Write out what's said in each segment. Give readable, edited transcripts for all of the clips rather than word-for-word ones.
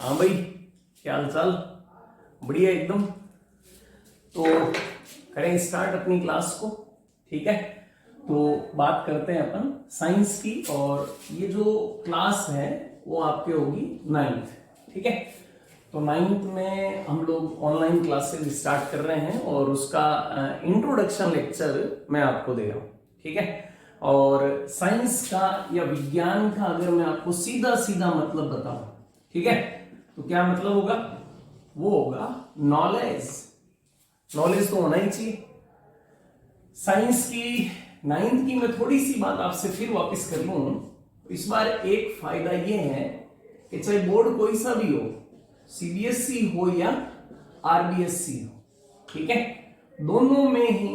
हाँ भाई, क्या हाल चाल? बढ़िया एकदम। तो करें स्टार्ट अपनी क्लास को। ठीक है, तो बात करते हैं अपन साइंस की। और ये जो क्लास है वो आपके होगी 9th। ठीक है, तो 9th में हम लोग ऑनलाइन क्लासेस स्टार्ट कर रहे हैं और उसका इंट्रोडक्शन लेक्चर मैं आपको दे रहा हूँ। ठीक है, और साइंस का या विज्ञान का अगर मैं आपको सीधा सीधा मतलब बताऊं, ठीक है, तो क्या मतलब होगा? वो होगा नॉलेज। नॉलेज तो होना ही चाहिए। साइंस की 9th की मैं थोड़ी सी बात आपसे फिर वापस कर लूं। इस बार एक फायदा ये है कि चाहे बोर्ड कोई सा भी हो, सीबीएसई हो या आरबीएसई हो, ठीक है, दोनों में ही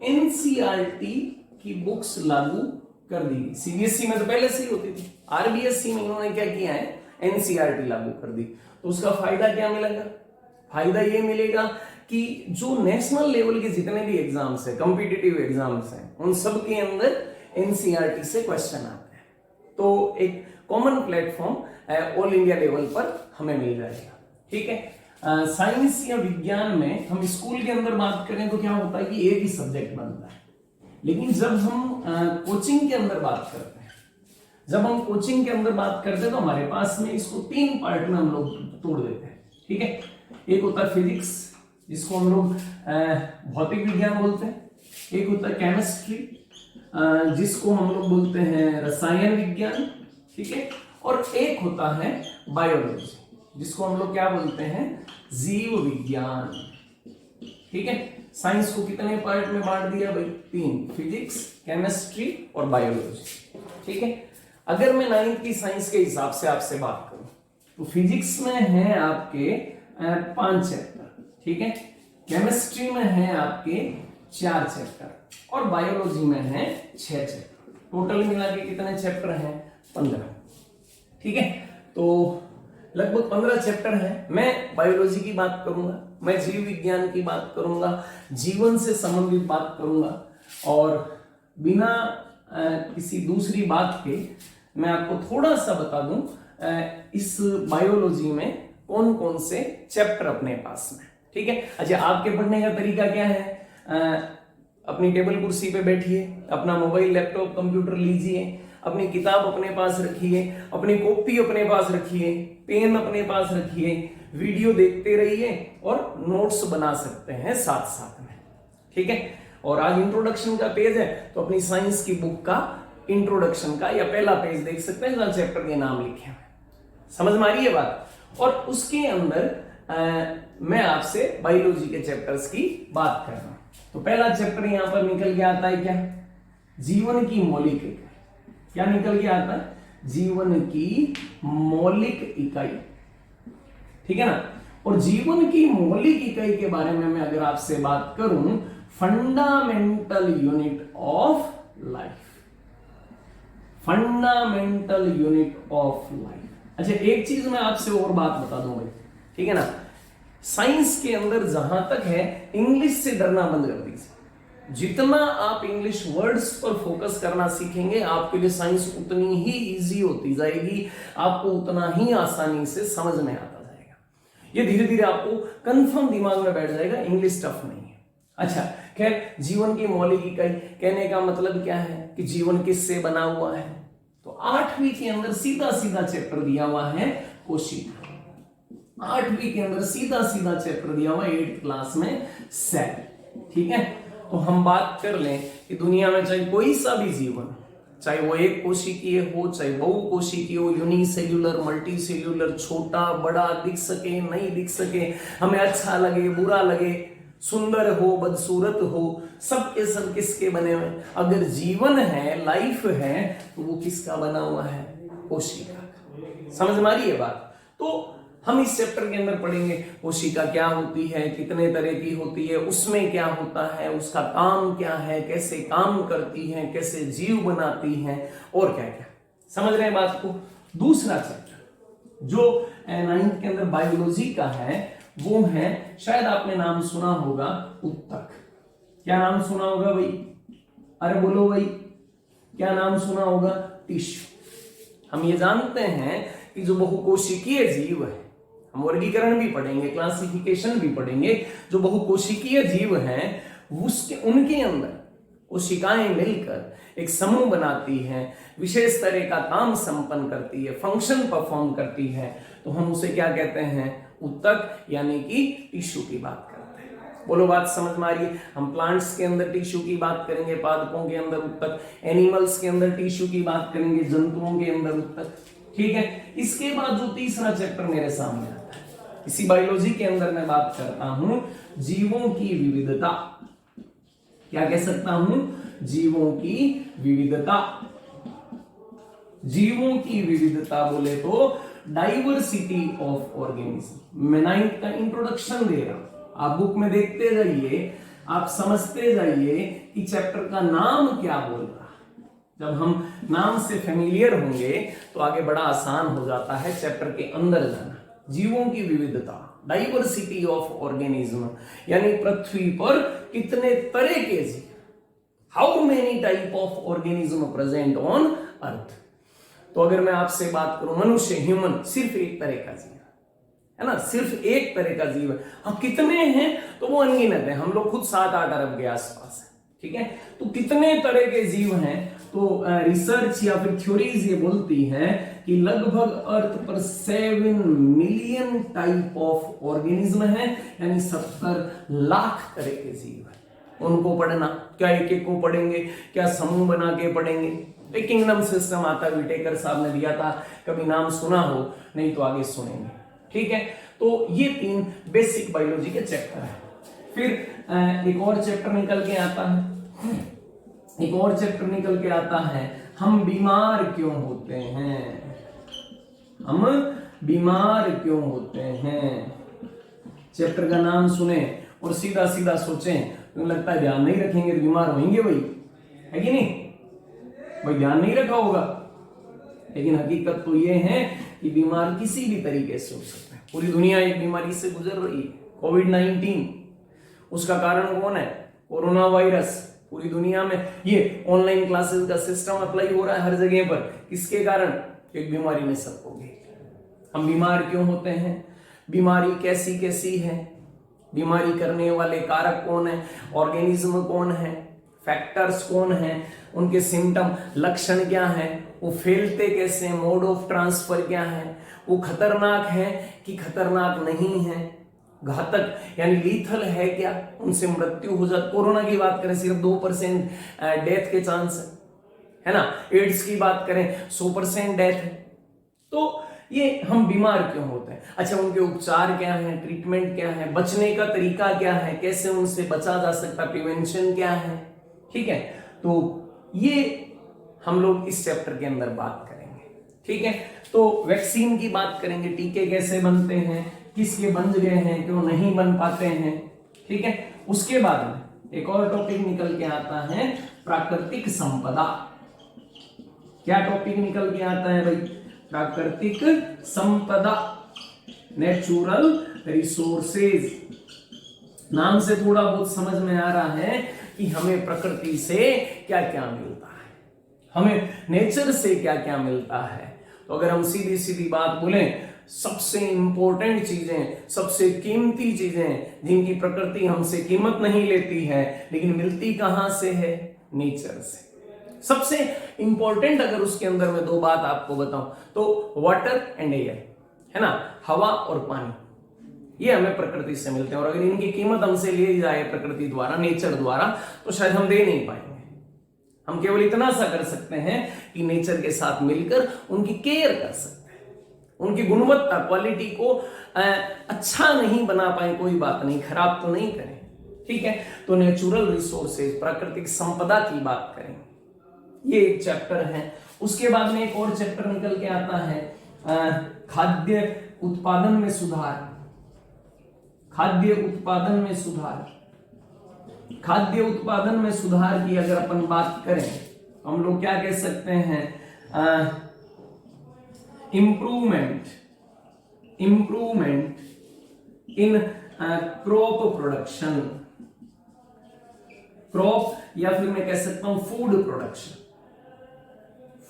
एनसीईआरटी की बुक्स लागू कर दी गई। सीबीएसई में तो पहले से ही होती थी, आरबीएसई में इन्होंने क्या किया है, एनसीईआरटी लागू कर दी। तो उसका फायदा क्या मिलेगा? फायदा ये मिलेगा कि जो नेशनल लेवल के जितने भी एग्जाम्स है, कॉम्पिटिटिव एग्जाम्स हैं, उन सब के अंदर एनसीईआरटी से क्वेश्चन आते हैं। तो एक common platform all India level पर हमें मिल जाएगा। ठीक है, साइंस या विज्ञान में हम स्कूल के अंदर बात करें तो क्या होता है कि एक ही सब्जेक्ट बनता है। लेकिन जब हम कोचिंग के अंदर बात करते हैं, तो हमारे पास में इसको 3 पार्ट में हम लोग तोड़ देते हैं। ठीक है, एक होता है फिजिक्स, जिसको हम लोग भौतिक विज्ञान बोलते हैं। एक होता है केमिस्ट्री, जिसको हम लोग बोलते हैं रसायन विज्ञान। ठीक है, और एक होता है बायोलॉजी, जिसको हम लोग क्या बोलते हैं, जीव विज्ञान। ठीक है, साइंस को कितने पार्ट में बांट दिया भाई? 3, फिजिक्स, केमिस्ट्री और बायोलॉजी। ठीक है, अगर मैं 9th की साइंस के हिसाब से आपसे बात करूं तो फिजिक्स में है आपके 5 चैप्टर। ठीक है, केमिस्ट्री में है आपके 4 चैप्टर और बायोलॉजी में है 6 चैप्टर। टोटल मिला के कितने चैप्टर हैं? 15। ठीक है, तो लगभग 15 चैप्टर हैं। मैं बायोलॉजी की बात करूंगा, मैं जीव विज्ञान की बात करूंगा, जीवन से संबंधित बात करूंगा, और बिना किसी दूसरी बात के मैं आपको थोड़ा सा बता दूं इस बायोलॉजी में कौन कौन से चैप्टर अपने पास में। ठीक है, अच्छा, आपके पढ़ने का तरीका क्या है? अपनी टेबल कुर्सी पे बैठिए, अपना मोबाइल, लैपटॉप, कंप्यूटर लीजिए, अपनी किताब अपने पास रखिए, अपनी कॉपी अपने पास रखिए, पेन अपने पास रखिए, वीडियो देखते रहिए और नोट्स बना सकते हैं साथ साथ में। ठीक है, और आज इंट्रोडक्शन का पेज है तो अपनी साइंस की बुक का इंट्रोडक्शन का या पहला पेज देख सकते हैं जहां चैप्टर के नाम लिखे हैं। समझ में आ रही है बात? और उसके अंदर मैं आपसे बायोलॉजी के चैप्टर्स की बात कर रहा हूं। तो पहला चैप्टर यहां पर निकल के आता है क्या? जीवन की मौलिक इकाई। क्या निकल के आता है? जीवन की मौलिक इकाई। ठीक है ना? और जीवन की मौलिक इकाई के बारे में मैं अगर आपसे बात करूं, fundamental unit of life. Fundamental unit of life. अच्छा, एक चीज मैं आपसे और बात बता दूं भाई, ठीक है ना, साइंस के अंदर जहां तक है, इंग्लिश से डरना बंद कर दीजिए। जितना आप इंग्लिश वर्ड्स पर फोकस करना सीखेंगे, आपके लिए साइंस उतनी ही इजी होती जाएगी, आपको उतना ही आसानी से समझ में आता जाएगा। ये धीरे धीरे आपको कंफर्म दिमाग में बैठ जाएगा, इंग्लिश टफ नहीं है। अच्छा, खैर, जीवन की मौलिक इकाई कहने का मतलब क्या है कि जीवन किससे बना हुआ है? तो 8वीं के अंदर सीधा सीधा चैप्टर दिया हुआ है कोशिका। 8वीं के अंदर सीधा सीधा चैप्टर दिया हुआ है 8th क्लास में, सेल। ठीक है, तो हम बात कर लें कि दुनिया में चाहे कोई सा भी जीवन, चाहे वो एक कोशिकीय हो, चाहे बहु कोशिकीय हो, यूनिसेल्यूलर, मल्टी सेल्यूलर, छोटा बड़ा, दिख सके नहीं दिख सके, हमें अच्छा लगे बुरा लगे, सुंदर हो बदसूरत हो, सबके सब किसके बने हुए? अगर जीवन है, लाइफ है, तो वो किसका बना हुआ है? कोशिका का। समझ में आ रही है बात? तो हम इस चैप्टर के अंदर पढ़ेंगे कोशिका क्या होती है, कितने तरह की होती है, उसमें क्या होता है, उसका काम क्या है, कैसे काम करती है, कैसे जीव बनाती है, और क्या क्या। समझ रहे हैं बात को? दूसरा चैप्टर जो 9th के अंदर बायोलॉजी का है, वो है, शायद आपने नाम सुना होगा, उत्तक। क्या नाम सुना होगा भाई? अरे बोलो भाई, क्या नाम सुना होगा? टिश्यू। हम ये जानते हैं कि जो बहुकोशिकीय जीव है, हम वर्गीकरण भी पढ़ेंगे, क्लासिफिकेशन भी पढ़ेंगे, जो बहुकोशिकीय जीव हैं उनके अंदर कोशिकाएं मिलकर एक समूह बनाती हैं, विशेष तरह का काम संपन्न करती है, फंक्शन परफॉर्म करती है, तो हम उसे क्या कहते हैं? ऊतक यानी कि टिश्यू की बात करते हैं। बोलो बात समझ में आ रही है? हम प्लांट्स के अंदर टिश्यू की बात करेंगे, पादपों के अंदर ऊतक, एनिमल्स के अंदर टिश्यू की बात करेंगे, जंतुओं के अंदर ऊतक। ठीक है, इसके बाद जो तीसरा चैप्टर मेरे सामने आता है, इसी बायोलॉजी के अंदर मैं बात करता हूं जीवों की विविधता। क्या कह सकता हूं? जीवों की विविधता। जीवों की विविधता बोले तो डाइवर्सिटी ऑफ ऑर्गेनिज्म। मैं 9th का इंट्रोडक्शन दे रहा हूं, आप बुक में देखते जाइए, आप समझते जाइए कि चैप्टर का नाम क्या बोल रहा है। जब हम नाम से फेमिलियर होंगे तो आगे बड़ा आसान हो जाता है चैप्टर के अंदर जाना। जीवों की विविधता, डाइवर्सिटी ऑफ ऑर्गेनिज्म, यानी पृथ्वी पर कितने तरह के जीव, how many type of organism present on earth. तो अगर मैं आपसे बात करूं मनुष्य, ह्यूमन, सिर्फ एक तरह का जीव है ना, सिर्फ एक तरह का जीव है। हम कितने हैं तो वो अनगिनत है, हम लोग खुद 7-8 अरब के आसपास है। ठीक है, तो कितने तरह के जीव हैं? तो रिसर्च या फिर थ्योरीज ये बोलती हैं कि लगभग अर्थ पर 7 मिलियन टाइप ऑफ ऑर्गेनिज्म है, यानी 70 लाख तरह के जीव है। उनको पढ़ना, क्या एक एक को पढ़ेंगे, क्या समूह बना के पढ़ेंगे? एक किंगडम सिस्टम आता है, विटेकर साहब ने दिया था, कभी नाम सुना हो, नहीं तो आगे सुनेंगे। ठीक है, तो ये 3 बेसिक बायोलॉजी के चैप्टर है। फिर एक और चैप्टर निकल के आता है, एक और चैप्टर निकल के आता है, हम बीमार क्यों होते हैं? हम बीमार क्यों होते हैं? चैप्टर का नाम सुने और सीधा सीधा सोचें, तो लगता है ध्यान नहीं रखेंगे तो बीमार होंगे भाई, है कि नहीं भाई? ध्यान नहीं रखा होगा, लेकिन हकीकत तो ये है कि बीमार किसी भी तरीके से हो सकते हैं। पूरी दुनिया एक बीमारी से गुजर रही है, कोविड-19। उसका कारण कौन है? Corona virus. पूरी दुनिया में ये ऑनलाइन क्लासेस का सिस्टम अप्लाई हो रहा है हर जगह पर, किसके कारण? एक बीमारी ने सबको घेर। हम बीमार क्यों होते हैं? बीमारी कैसी कैसी है? बीमारी करने वाले कारक कौन है? ऑर्गेनिज्म कौन है? फैक्टर्स कौन है? उनके सिम्टम, लक्षण क्या है? वो फैलते कैसे? मोड ऑफ ट्रांसफर क्या है? वो खतरनाक है कि खतरनाक नहीं है? घातक यानी लीथल है क्या? उनसे मृत्यु हो जाती। कोरोना की बात करें सिर्फ 2% डेथ के चांस है ना। एड्स की बात करें 100% डेथ है। तो ये हम बीमार क्यों होते हैं? अच्छा, उनके उपचार क्या है? ट्रीटमेंट क्या है? बचने का तरीका क्या है? कैसे उनसे बचा जा सकता? प्रिवेंशन क्या है? ठीक है, तो ये हम लोग इस चैप्टर के अंदर बात करेंगे। ठीक है, तो वैक्सीन की बात करेंगे, टीके कैसे बनते हैं, किसके बन गए हैं, क्यों नहीं बन पाते हैं। ठीक है, उसके बाद में एक और टॉपिक निकल के आता है, प्राकृतिक संपदा। क्या टॉपिक निकल के आता है भाई? प्राकृतिक संपदा, नेचुरल रिसोर्सेज। नाम से थोड़ा बहुत समझ में आ रहा है कि हमें प्रकृति से क्या क्या मिलता है, हमें नेचर से क्या क्या मिलता है। तो अगर हम सीधी सीधी बात बोलें, सबसे इंपॉर्टेंट चीजें, सबसे कीमती चीजें जिनकी प्रकृति हमसे कीमत नहीं लेती है, लेकिन मिलती कहां से है? नेचर से। सबसे इंपॉर्टेंट अगर उसके अंदर मैं 2 बात आपको बताऊं तो वाटर एंड एयर, है ना, हवा और पानी, ये हमें प्रकृति से मिलते हैं। और अगर इनकी कीमत हमसे ली जाए प्रकृति द्वारा, नेचर द्वारा, तो शायद हम दे नहीं पाएंगे। हम केवल इतना सा कर सकते हैं कि नेचर के साथ मिलकर उनकी केयर कर सकते हैं, उनकी गुणवत्ता, क्वालिटी को अच्छा नहीं बना पाए, कोई बात नहीं, खराब तो नहीं करें। ठीक है, तो नेचुरल रिसोर्सेज, प्राकृतिक संपदा की बात करें, ये एक चैप्टर है। उसके बाद में एक और चैप्टर निकल के आता है, खाद्य उत्पादन में सुधार। खाद्य उत्पादन में सुधार, खाद्य उत्पादन में सुधार की अगर अपन बात करें तो हम लोग क्या कह सकते हैं? Improvement in crop production, crop, या फिर मैं कह सकता हूं food production,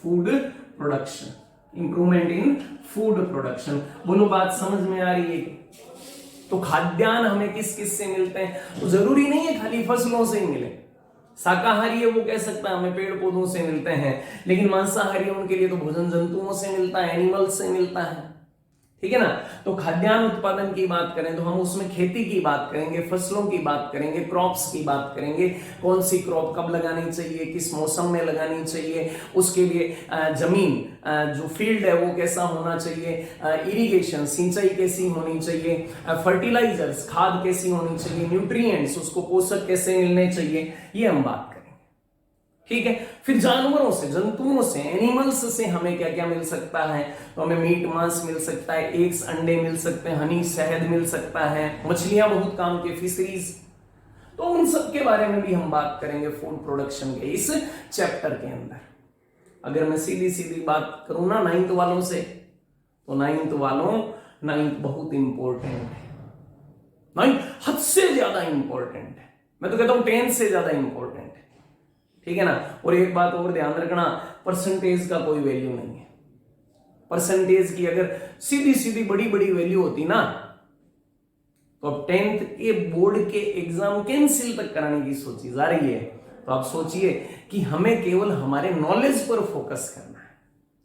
food production. Improvement in food production. बोलो बात समझ में आ रही है? तो खाद्यान्न हमें किस किस से मिलते हैं? तो जरूरी नहीं है खाली फसलों से ही मिले। शाकाहारी है वो कह सकता है हमें पेड़ पौधों से मिलते हैं, लेकिन मांसाहारी है उनके लिए तो भोजन जंतुओं से मिलता है, एनिमल्स से मिलता है, ठीक है ना। तो खाद्यान्न उत्पादन की बात करें तो हम उसमें खेती की बात करेंगे, फसलों की बात करेंगे, क्रॉप्स की बात करेंगे, कौन सी क्रॉप कब लगानी चाहिए, किस मौसम में लगानी चाहिए, उसके लिए जमीन जो फील्ड है वो कैसा होना चाहिए, इरिगेशन सिंचाई कैसी होनी चाहिए, फर्टिलाइजर्स खाद कैसी होनी चाहिए, न्यूट्रिएंट्स उसको पोषक कैसे मिलने चाहिए, ये हम बात करेंगे, ठीक है। फिर जानवरों से, जंतुओं से, एनिमल्स से हमें क्या क्या मिल सकता है? तो हमें मीट मांस मिल सकता है, एग्स अंडे मिल सकते हैं, हनी शहद मिल सकता है, मछलियां बहुत काम के, फिशरीज, तो उन सब के बारे में भी हम बात करेंगे फूड प्रोडक्शन के इस चैप्टर के अंदर। अगर मैं सीधी सीधी बात करूं ना 9th वालों से, तो 9th वालों 9th बहुत इंपॉर्टेंट है, 9th हद से ज्यादा इंपॉर्टेंट है, मैं तो कहता हूं 10th से ज्यादा इंपॉर्टेंट है, ठीक है ना। और एक बात और ध्यान रखना, परसेंटेज का कोई वैल्यू नहीं है। परसेंटेज की अगर सीधी सीधी बड़ी बड़ी वैल्यू होती ना, तो अब 10th के बोर्ड के एग्जाम कैंसिल तक कराने की सोची जा रही है। तो आप सोचिए कि हमें केवल हमारे नॉलेज पर फोकस करना है,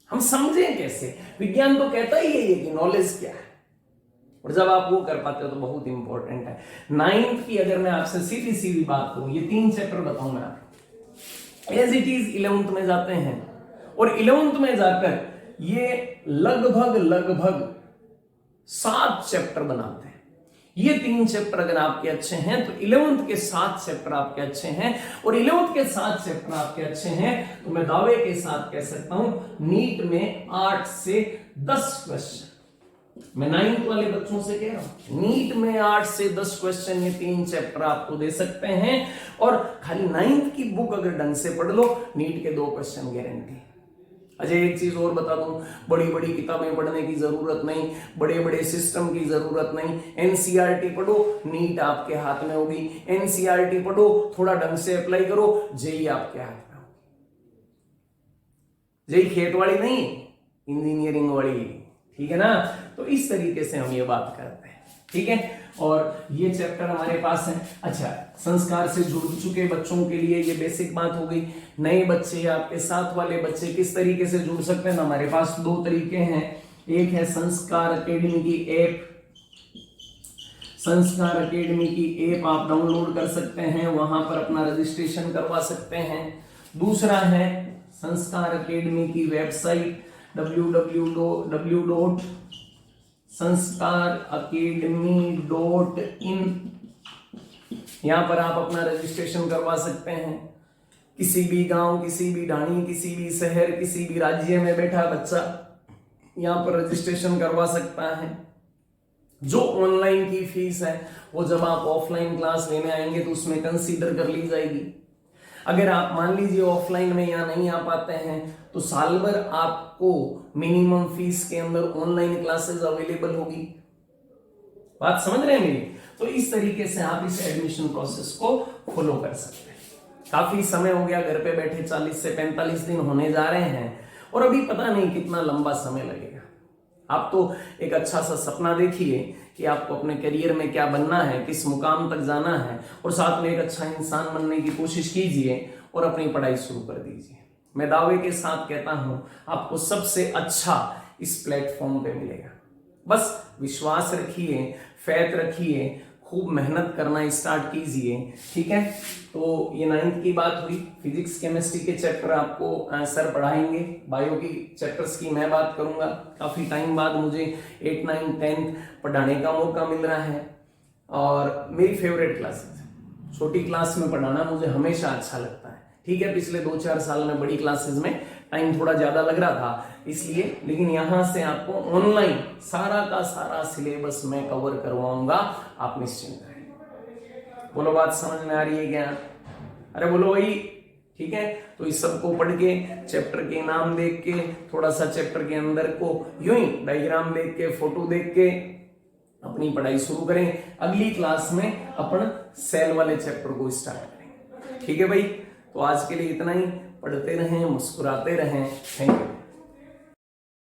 हम समझें कैसे। विज्ञान तो कहता ही है कि नॉलेज क्या है, और जब आप वो कर पाते हो तो बहुत इंपॉर्टेंट है। 9th की अगर मैं आपसे सीधी सीधी बात करूं, ये 3 चैप्टर बताऊंगा आपको, एज इट इज 11th में जाते हैं, और 11th में जाकर ये लगभग 7 चैप्टर बनाते हैं। ये 3 चैप्टर अगर आपके अच्छे हैं तो 11th के 7 चैप्टर आपके अच्छे हैं, और 11th के 7 चैप्टर आपके अच्छे हैं तो मैं दावे के साथ कह सकता हूं नीट में 8 से 10 क्वेश्चन, मैं 9th वाले बच्चों से कह रहा हूं, नीट में 8 से 10 क्वेश्चन ये 3 चैप्टर आपको दे सकते हैं। और खाली 9th की बुक अगर ढंग से पढ़ लो, नीट के 2 क्वेश्चन गारंटी। अच्छा एक चीज और बता दूं, बड़ी बड़ी किताबें पढ़ने की जरूरत नहीं, बड़े बड़े सिस्टम की जरूरत नहीं, एनसीईआरटी पढ़ो, नीट आपके हाथ में होगी। एनसीईआरटी पढ़ो, थोड़ा ढंग से अप्लाई करो, जेई आपके हाथ में होगी। जेई खेत वाली नहीं, इंजीनियरिंग वाली, ठीक है ना। तो इस तरीके से हम ये बात करते हैं, ठीक है। और ये चैप्टर हमारे पास है। अच्छा, संस्कार से जुड़ चुके बच्चों के लिए ये बेसिक बात हो गई। नए बच्चे, आपके साथ वाले बच्चे किस तरीके से जुड़ सकते हैं? हमारे पास 2 तरीके हैं। एक है संस्कार अकेडमी की ऐप, संस्कार अकेडमी की ऐप आप डाउनलोड कर सकते हैं, वहां पर अपना रजिस्ट्रेशन करवा सकते हैं। दूसरा है संस्कार अकेडमी की वेबसाइट www.sanskarakademi.in, यहां पर आप अपना रजिस्ट्रेशन करवा सकते हैं। किसी भी गांव, किसी भी ढाणी, किसी भी शहर, किसी भी राज्य में बैठा बच्चा यहां पर रजिस्ट्रेशन करवा सकता है। जो ऑनलाइन की फीस है वो जब आप ऑफलाइन क्लास लेने आएंगे तो उसमें कंसीडर कर ली जाएगी। अगर आप मान लीजिए ऑफलाइन में यहाँ नहीं आ पाते हैं तो साल भर आपको मिनिमम फीस के अंदर ऑनलाइन क्लासेस अवेलेबल होगी। बात समझ रहे हैं मेरी? तो इस तरीके से आप इस एडमिशन प्रोसेस को फॉलो कर सकते हैं। काफी समय हो गया घर पे बैठे, 40 से 45 दिन होने जा रहे हैं, और अभी पता नहीं कितना लंबा समय लगेगा। आप तो एक अच्छा सा सपना देखिए कि आपको अपने करियर में क्या बनना है, किस मुकाम तक जाना है, और साथ में एक अच्छा इंसान बनने की कोशिश कीजिए और अपनी पढ़ाई शुरू कर दीजिए। मैं दावे के साथ कहता हूं आपको सबसे अच्छा इस प्लेटफॉर्म पे मिलेगा। बस विश्वास रखिए, फैथ रखिए, खूब मेहनत करना स्टार्ट कीजिए, ठीक है। तो ये 9th की बात हुई। फिजिक्स केमिस्ट्री के चैप्टर आपको सर पढ़ाएंगे, बायो की चैप्टर्स की मैं बात करूंगा। काफी टाइम बाद मुझे 8, 9, 10 पढ़ाने का मौका मिल रहा है, और मेरी फेवरेट क्लासेस है। छोटी क्लास में पढ़ाना मुझे हमेशा अच्छा लगता है, ठीक है। पिछले 2-4 साल में बड़ी क्लासेस में टाइम थोड़ा ज्यादा लग रहा था इसलिए, लेकिन यहां से आपको ऑनलाइन सारा का सारा सिलेबस मैं कवर करवाऊंगा, आप निश्चिंत रहें। बोलो बात समझ में आ रही है क्या? अरे बोलो भाई, ठीक है। तो इस सब को पढ़ के, चैप्टर के नाम देख के, थोड़ा सा चैप्टर के अंदर को यूं ही डायग्राम देख के, फोटो देख के अपनी पढ़ाई शुरू करें। अगली क्लास में अपन सेल वाले चैप्टर को स्टार्ट करेंगे, ठीक है भाई। तो आज के लिए इतना ही। पढ़ते रहें, मुस्कुराते रहें। Thank you.